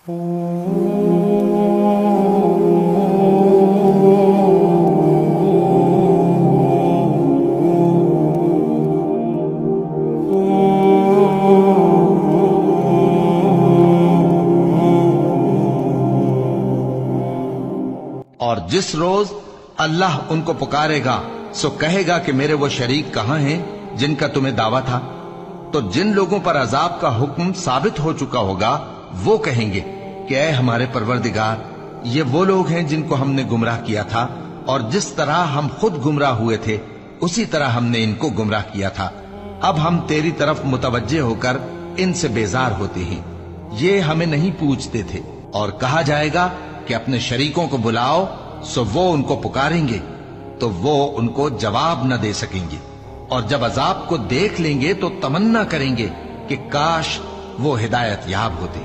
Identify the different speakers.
Speaker 1: اور جس روز اللہ ان کو پکارے گا سو کہے گا کہ میرے وہ شریک کہاں ہیں جن کا تمہیں دعویٰ تھا؟ تو جن لوگوں پر عذاب کا حکم ثابت ہو چکا ہوگا وہ کہیں گے کہ اے ہمارے پروردگار، یہ وہ لوگ ہیں جن کو ہم نے گمراہ کیا تھا، اور جس طرح ہم خود گمراہ ہوئے تھے اسی طرح ہم نے ان کو گمراہ کیا تھا۔ اب ہم تیری طرف متوجہ ہو کر ان سے بیزار ہوتے ہیں، یہ ہمیں نہیں پوچھتے تھے۔ اور کہا جائے گا کہ اپنے شریکوں کو بلاؤ، سو وہ ان کو پکاریں گے تو وہ ان کو جواب نہ دے سکیں گے، اور جب عذاب کو دیکھ لیں گے تو تمنا کریں گے کہ کاش وہ ہدایت یاب ہوتے۔